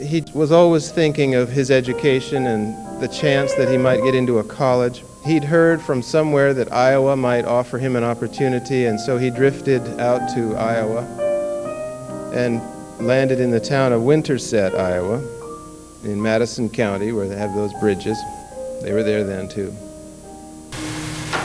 He was always thinking of his education and the chance that he might get into a college. He'd heard from somewhere that Iowa might offer him an opportunity, and so he drifted out to Iowa and landed in the town of Winterset, Iowa, in Madison County, where they have those bridges. They were there then, too.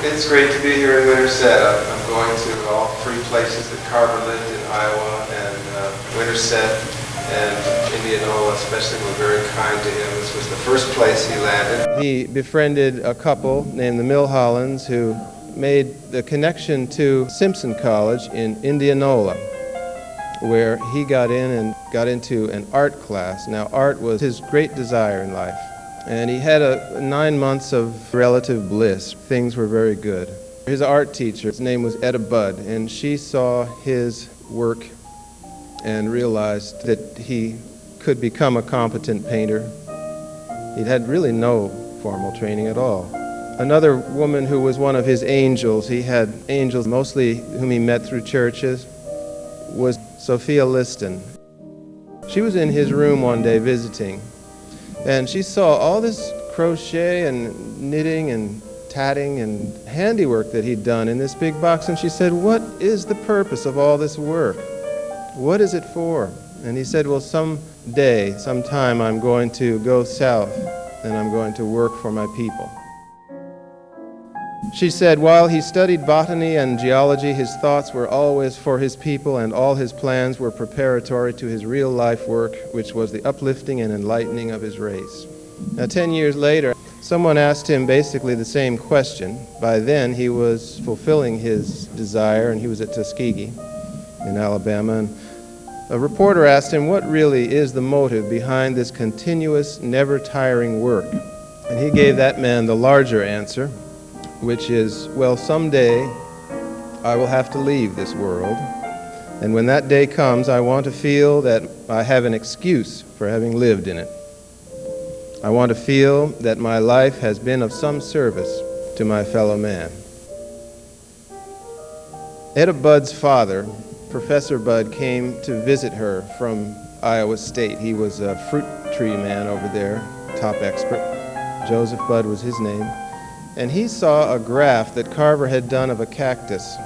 It's great to be here in Winterset. I'm going to all three places that Carver lived in, Iowa and Winterset and Indianola especially, were very kind to him. This was the first place he landed. He befriended a couple named the Milhollins who made the connection to Simpson College in Indianola, where he got in and got into an art class. Now, art was his great desire in life. And he had 9 months of relative bliss. Things were very good. His art teacher, his name was Etta Budd, and she saw his work and realized that he could become a competent painter. He'd had really no formal training at all. Another woman who was one of his angels, he had angels mostly whom he met through churches, was Sophia Liston. She was in his room one day visiting, and she saw all this crochet and knitting and tatting and handiwork that he'd done in this big box, and she said, "What is the purpose of all this work? What is it for?" And he said, "Well, someday, sometime, I'm going to go south and I'm going to work for my people." She said, while he studied botany and geology, his thoughts were always for his people, and all his plans were preparatory to his real life work, which was the uplifting and enlightening of his race. Now, 10 years later, someone asked him basically the same question. By then, he was fulfilling his desire, and he was at Tuskegee in Alabama, and a reporter asked him, what really is the motive behind this continuous, never-tiring work? And he gave that man the larger answer, which is, well, someday I will have to leave this world, and when that day comes, I want to feel that I have an excuse for having lived in it. I want to feel that my life has been of some service to my fellow man. Etta Budd's father, Professor Budd, came to visit her from Iowa State. He was a fruit tree man over there, top expert. Joseph Budd was his name. And he saw a graph that Carver had done of a cactus.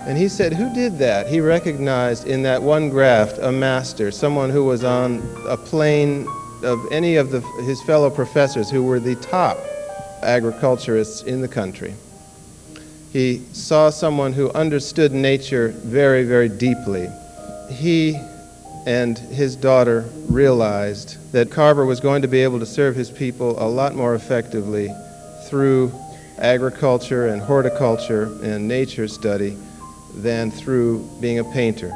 And he said, who did that? He recognized in that one graph a master, someone who was on a plane of any of his fellow professors who were the top agriculturists in the country. He saw someone who understood nature very, very deeply. He and his daughter realized that Carver was going to be able to serve his people a lot more effectively through agriculture and horticulture and nature study than through being a painter.